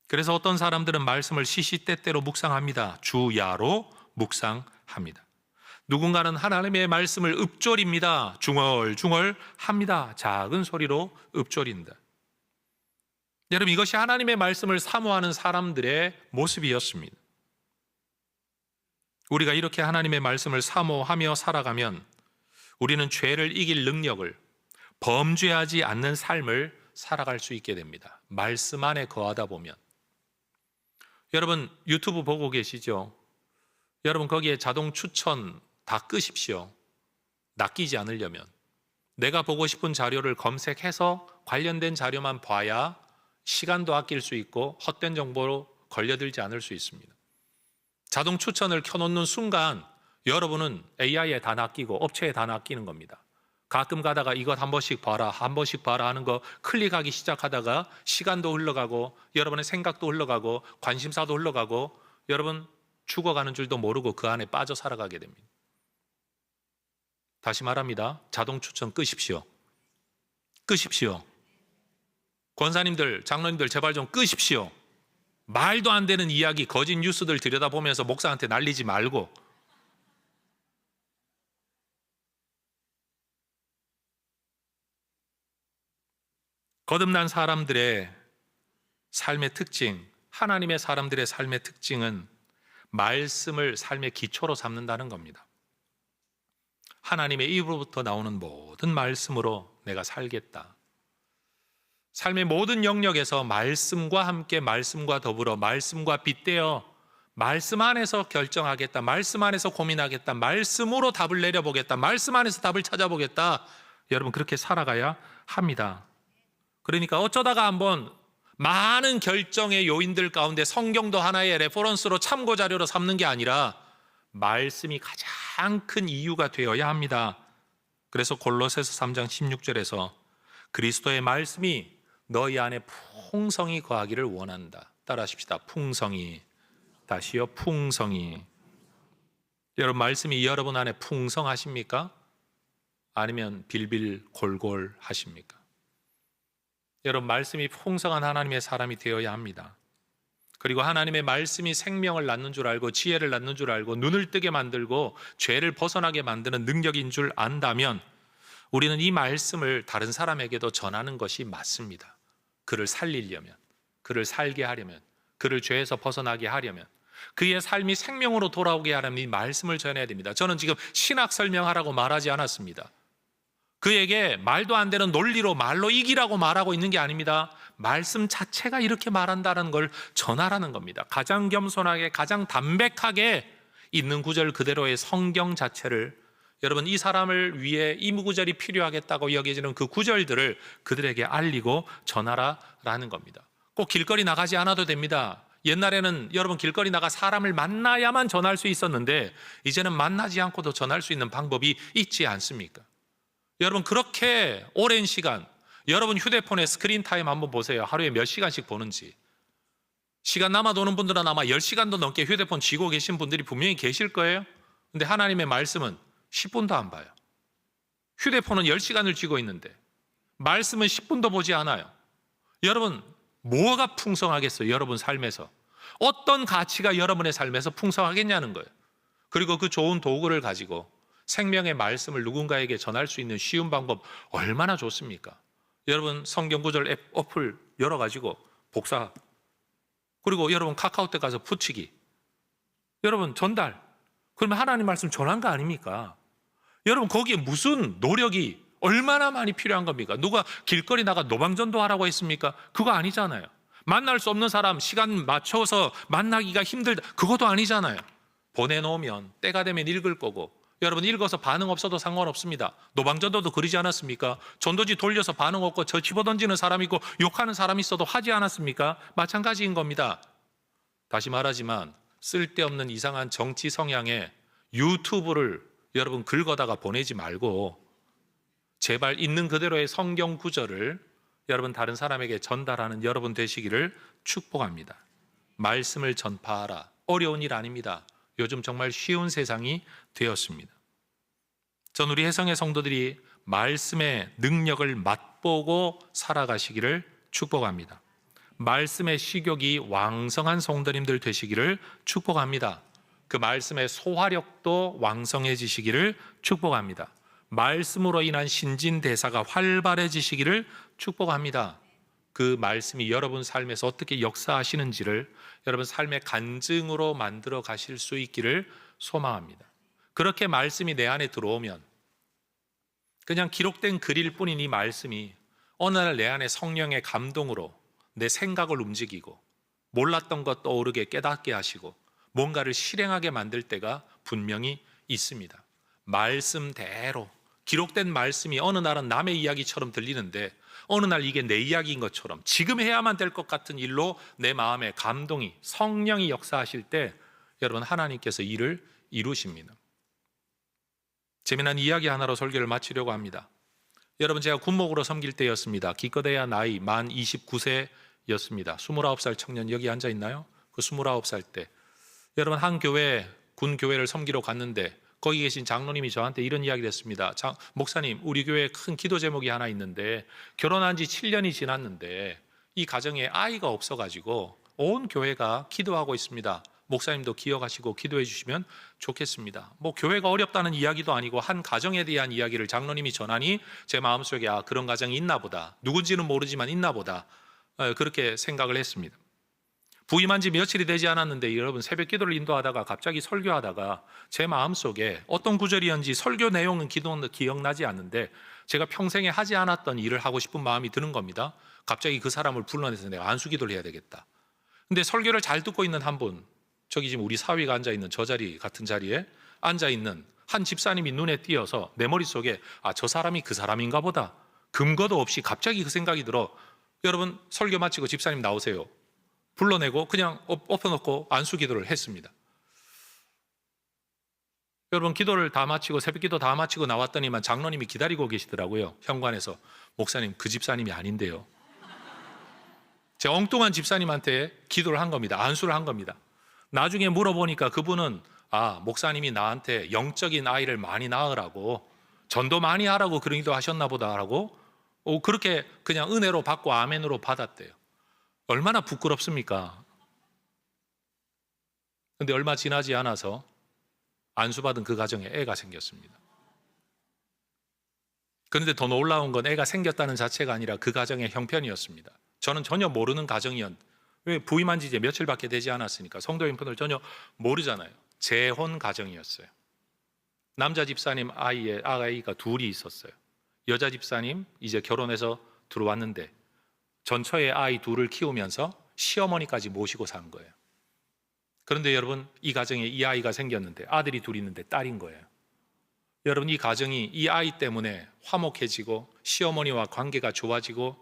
그래서 어떤 사람들은 말씀을 시시때때로 묵상합니다. 주야로 묵상합니다. 누군가는 하나님의 말씀을 읊조립니다. 중얼중얼 합니다. 작은 소리로 읊조린다. 여러분, 이것이 하나님의 말씀을 사모하는 사람들의 모습이었습니다. 우리가 이렇게 하나님의 말씀을 사모하며 살아가면 우리는 죄를 이길 능력을, 범죄하지 않는 삶을 살아갈 수 있게 됩니다. 말씀 안에 거하다 보면. 여러분, 유튜브 보고 계시죠? 여러분, 거기에 자동 추천 다 끄십시오. 낚이지 않으려면. 내가 보고 싶은 자료를 검색해서 관련된 자료만 봐야 시간도 아낄 수 있고 헛된 정보로 걸려들지 않을 수 있습니다. 자동 추천을 켜놓는 순간 여러분은 AI에 다 낚이고 업체에 다 낚이는 겁니다. 가끔 가다가 이것 한 번씩 봐라, 한 번씩 봐라 하는 거 클릭하기 시작하다가 시간도 흘러가고 여러분의 생각도 흘러가고 관심사도 흘러가고 여러분 죽어가는 줄도 모르고 그 안에 빠져 살아가게 됩니다. 다시 말합니다. 자동 추천 끄십시오. 끄십시오. 권사님들, 장로님들 제발 좀 끄십시오. 말도 안 되는 이야기, 거짓 뉴스들 들여다보면서 목사한테 날리지 말고. 거듭난 사람들의 삶의 특징, 하나님의 사람들의 삶의 특징은 말씀을 삶의 기초로 삼는다는 겁니다. 하나님의 입으로부터 나오는 모든 말씀으로 내가 살겠다. 삶의 모든 영역에서 말씀과 함께 말씀과 더불어 말씀과 빗대어 말씀 안에서 결정하겠다. 말씀 안에서 고민하겠다. 말씀으로 답을 내려보겠다. 말씀 안에서 답을 찾아보겠다. 여러분 그렇게 살아가야 합니다. 그러니까 어쩌다가 한번 많은 결정의 요인들 가운데 성경도 하나의 레퍼런스로 참고 자료로 삼는 게 아니라 말씀이 가장 큰 이유가 되어야 합니다. 그래서 골로새서 3장 16절에서 그리스도의 말씀이 너희 안에 풍성히 거하기를 원한다. 따라하십시다. 풍성히. 다시요. 풍성히. 여러분 말씀이 여러분 안에 풍성하십니까? 아니면 빌빌 골골 하십니까? 여러분 말씀이 풍성한 하나님의 사람이 되어야 합니다. 그리고 하나님의 말씀이 생명을 낳는 줄 알고 지혜를 낳는 줄 알고 눈을 뜨게 만들고 죄를 벗어나게 만드는 능력인 줄 안다면 우리는 이 말씀을 다른 사람에게도 전하는 것이 맞습니다. 그를 살리려면, 그를 살게 하려면, 그를 죄에서 벗어나게 하려면, 그의 삶이 생명으로 돌아오게 하려면 이 말씀을 전해야 됩니다. 저는 지금 신학 설명하라고 말하지 않았습니다. 그에게 말도 안 되는 논리로 말로 이기라고 말하고 있는 게 아닙니다. 말씀 자체가 이렇게 말한다는 걸 전하라는 겁니다. 가장 겸손하게 가장 담백하게 있는 구절 그대로의 성경 자체를 여러분 이 사람을 위해 이 구절이 필요하겠다고 여겨지는 그 구절들을 그들에게 알리고 전하라라는 겁니다. 꼭 길거리 나가지 않아도 됩니다. 옛날에는 여러분 길거리 나가 사람을 만나야만 전할 수 있었는데 이제는 만나지 않고도 전할 수 있는 방법이 있지 않습니까? 여러분 그렇게 오랜 시간 여러분 휴대폰의 스크린 타임 한번 보세요. 하루에 몇 시간씩 보는지. 시간 남아 도는 분들은 아마 10시간도 넘게 휴대폰 쥐고 계신 분들이 분명히 계실 거예요. 근데 하나님의 말씀은 10분도 안 봐요. 휴대폰은 10시간을 쥐고 있는데 말씀은 10분도 보지 않아요. 여러분 뭐가 풍성하겠어요? 여러분 삶에서 어떤 가치가 여러분의 삶에서 풍성하겠냐는 거예요. 그리고 그 좋은 도구를 가지고 생명의 말씀을 누군가에게 전할 수 있는 쉬운 방법 얼마나 좋습니까? 여러분 성경 구절 앱 어플 열어가지고 복사, 그리고 여러분 카카오톡 가서 붙이기, 여러분 전달, 그러면 하나님 말씀 전한 거 아닙니까? 여러분 거기에 무슨 노력이 얼마나 많이 필요한 겁니까? 누가 길거리 나가 노방전도 하라고 했습니까? 그거 아니잖아요. 만날 수 없는 사람 시간 맞춰서 만나기가 힘들다, 그것도 아니잖아요. 보내놓으면 때가 되면 읽을 거고, 여러분 읽어서 반응 없어도 상관없습니다. 노방전도도 그러지 않았습니까? 전도지 돌려서 반응 없고 저 집어던지는 사람 있고 욕하는 사람 있어도 하지 않았습니까? 마찬가지인 겁니다. 다시 말하지만 쓸데없는 이상한 정치 성향의 유튜브를 여러분 긁어다가 보내지 말고 제발 있는 그대로의 성경 구절을 여러분 다른 사람에게 전달하는 여러분 되시기를 축복합니다. 말씀을 전파하라. 어려운 일 아닙니다. 요즘 정말 쉬운 세상이 되었습니다. 전 우리 혜성의 성도들이 말씀의 능력을 맛보고 살아가시기를 축복합니다. 말씀의 식욕이 왕성한 성도님들 되시기를 축복합니다. 그 말씀의 소화력도 왕성해지시기를 축복합니다. 말씀으로 인한 신진대사가 활발해지시기를 축복합니다. 그 말씀이 여러분 삶에서 어떻게 역사하시는지를 여러분 삶의 간증으로 만들어 가실 수 있기를 소망합니다. 그렇게 말씀이 내 안에 들어오면 그냥 기록된 글일 뿐인 이 말씀이 어느 날 내 안에 성령의 감동으로 내 생각을 움직이고 몰랐던 것 떠오르게 깨닫게 하시고 뭔가를 실행하게 만들 때가 분명히 있습니다. 말씀대로 기록된 말씀이 어느 날은 남의 이야기처럼 들리는데 어느 날 이게 내 이야기인 것처럼 지금 해야만 될 것 같은 일로 내 마음에 감동이, 성령이 역사하실 때 여러분 하나님께서 일을 이루십니다. 재미난 이야기 하나로 설교를 마치려고 합니다. 여러분, 제가 군목으로 섬길 때였습니다. 기껏해야 나이 만 29세였습니다. 29살 청년 여기 앉아 있나요? 그 29살 때 여러분 한 교회, 군 교회를 섬기러 갔는데 거기 계신 장로님이 저한테 이런 이야기를 했습니다. 목사님, 우리 교회에 큰 기도 제목이 하나 있는데 결혼한 지 7년이 지났는데 이 가정에 아이가 없어가지고 온 교회가 기도하고 있습니다. 목사님도 기억하시고 기도해 주시면 좋겠습니다. 뭐 교회가 어렵다는 이야기도 아니고 한 가정에 대한 이야기를 장로님이 전하니 제 마음속에 그런 가정이 있나 보다, 누군지는 모르지만 있나 보다, 그렇게 생각을 했습니다. 부임한 지 며칠이 되지 않았는데 여러분 새벽 기도를 인도하다가 갑자기 설교하다가 제 마음속에 어떤 구절이었는지 설교 내용은 기억나지 않는데 제가 평생에 하지 않았던 일을 하고 싶은 마음이 드는 겁니다. 갑자기 그 사람을 불러내서 내가 안수기도를 해야 되겠다. 근데 설교를 잘 듣고 있는 한 분, 저기 지금 우리 사위가 앉아있는 저 자리 같은 자리에 앉아있는 한 집사님이 눈에 띄어서 내 머릿속에 저 사람이 그 사람인가 보다, 근거도 없이 갑자기 그 생각이 들어. 여러분 설교 마치고 집사님 나오세요 불러내고 그냥 엎어놓고 안수기도를 했습니다. 여러분 기도를 다 마치고 새벽 기도 다 마치고 나왔더니만 장로님이 기다리고 계시더라고요. 현관에서. 목사님, 그 집사님이 아닌데요. 제가 엉뚱한 집사님한테 기도를 한 겁니다. 안수를 한 겁니다. 나중에 물어보니까 그분은 목사님이 나한테 영적인 아이를 많이 낳으라고, 전도 많이 하라고 그런 기도 하셨나 보다라고 그렇게 그냥 은혜로 받고 아멘으로 받았대요. 얼마나 부끄럽습니까? 그런데 얼마 지나지 않아서 안수받은 그 가정에 애가 생겼습니다. 그런데 더 놀라운 건 애가 생겼다는 자체가 아니라 그 가정의 형편이었습니다. 저는 전혀 모르는 가정이었는데, 왜 부임한 지 이제 며칠밖에 되지 않았으니까 성도 형편을 전혀 모르잖아요. 재혼 가정이었어요. 남자 집사님 아이가 둘이 있었어요. 여자 집사님 이제 결혼해서 들어왔는데 전처의 아이 둘을 키우면서 시어머니까지 모시고 산 거예요. 그런데 여러분 이 가정에 이 아이가 생겼는데 아들이 둘 있는데 딸인 거예요. 여러분 이 가정이 이 아이 때문에 화목해지고 시어머니와 관계가 좋아지고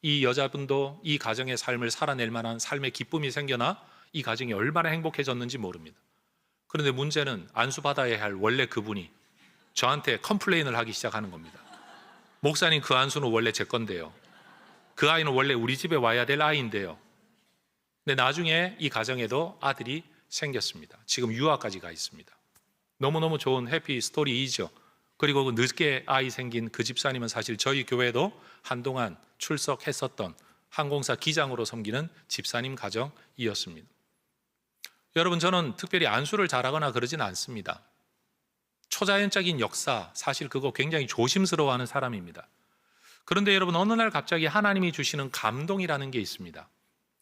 이 여자분도 이 가정의 삶을 살아낼 만한 삶의 기쁨이 생겨나 이 가정이 얼마나 행복해졌는지 모릅니다. 그런데 문제는 안수받아야 할 원래 그분이 저한테 컴플레인을 하기 시작하는 겁니다. 목사님, 그 안수는 원래 제 건데요. 그 아이는 원래 우리 집에 와야 될 아이인데요. 근데 나중에 이 가정에도 아들이 생겼습니다. 지금 유아까지 가 있습니다. 너무너무 좋은 해피 스토리이죠. 그리고 그 늦게 아이 생긴 그 집사님은 사실 저희 교회도 한동안 출석했었던 항공사 기장으로 섬기는 집사님 가정이었습니다. 여러분, 저는 특별히 안수를 잘하거나 그러진 않습니다. 초자연적인 역사, 사실 그거 굉장히 조심스러워하는 사람입니다. 그런데 여러분 어느 날 갑자기 하나님이 주시는 감동이라는 게 있습니다.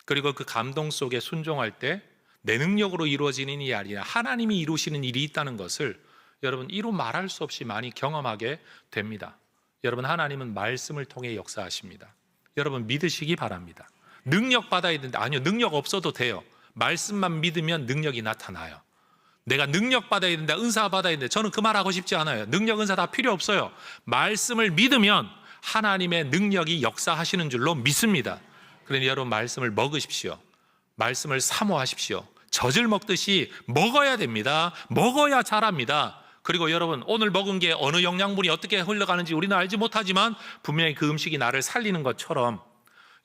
그리고 그 감동 속에 순종할 때 내 능력으로 이루어지는 일이 아니라 하나님이 이루시는 일이 있다는 것을 여러분 이루 말할 수 없이 많이 경험하게 됩니다. 여러분 하나님은 말씀을 통해 역사하십니다. 여러분 믿으시기 바랍니다. 능력 받아야 되는데 아니요, 능력 없어도 돼요. 말씀만 믿으면 능력이 나타나요. 내가 능력 받아야 된다, 은사 받아야 된다, 저는 그 말 하고 싶지 않아요. 능력, 은사 다 필요 없어요. 말씀을 믿으면 하나님의 능력이 역사하시는 줄로 믿습니다. 그러니 여러분 말씀을 먹으십시오. 말씀을 사모하십시오. 젖을 먹듯이 먹어야 됩니다. 먹어야 자랍니다. 그리고 여러분 오늘 먹은 게 어느 영양분이 어떻게 흘러가는지 우리는 알지 못하지만 분명히 그 음식이 나를 살리는 것처럼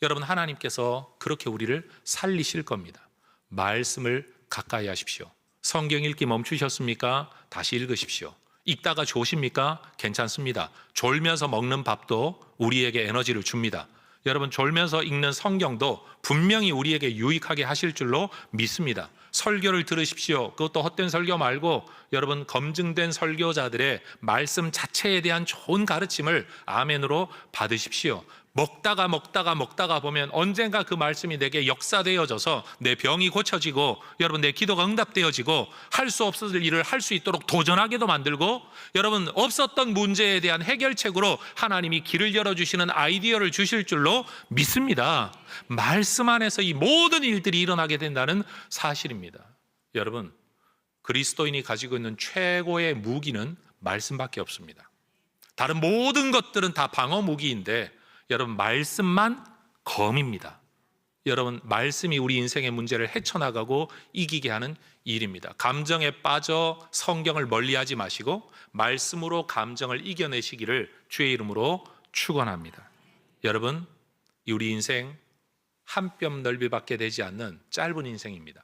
여러분 하나님께서 그렇게 우리를 살리실 겁니다. 말씀을 가까이 하십시오. 성경 읽기 멈추셨습니까? 다시 읽으십시오. 읽다가 좋으십니까? 괜찮습니다. 졸면서 먹는 밥도 우리에게 에너지를 줍니다. 여러분 졸면서 읽는 성경도 분명히 우리에게 유익하게 하실 줄로 믿습니다. 설교를 들으십시오. 그것도 헛된 설교 말고 여러분 검증된 설교자들의 말씀 자체에 대한 좋은 가르침을 아멘으로 받으십시오. 먹다가 보면 언젠가 그 말씀이 내게 역사되어져서 내 병이 고쳐지고, 여러분, 내 기도가 응답되어지고, 할 수 없을 일을 할 수 있도록 도전하게도 만들고, 여러분, 없었던 문제에 대한 해결책으로 하나님이 길을 열어주시는 아이디어를 주실 줄로 믿습니다. 말씀 안에서 이 모든 일들이 일어나게 된다는 사실입니다. 여러분, 그리스도인이 가지고 있는 최고의 무기는 말씀밖에 없습니다. 다른 모든 것들은 다 방어 무기인데, 여러분, 말씀만 검입니다. 여러분, 말씀이 우리 인생의 문제를 헤쳐나가고 이기게 하는 일입니다. 감정에 빠져 성경을 멀리하지 마시고 말씀으로 감정을 이겨내시기를 주의 이름으로 축원합니다. 여러분, 우리 인생 한 뼘 넓이밖에 되지 않는 짧은 인생입니다.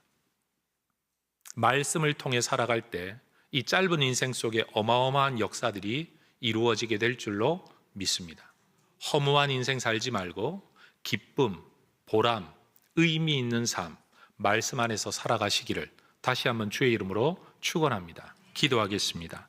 말씀을 통해 살아갈 때 이 짧은 인생 속에 어마어마한 역사들이 이루어지게 될 줄로 믿습니다. 허무한 인생 살지 말고 기쁨, 보람, 의미 있는 삶, 말씀 안에서 살아가시기를 다시 한번 주의 이름으로 축원합니다. 기도하겠습니다.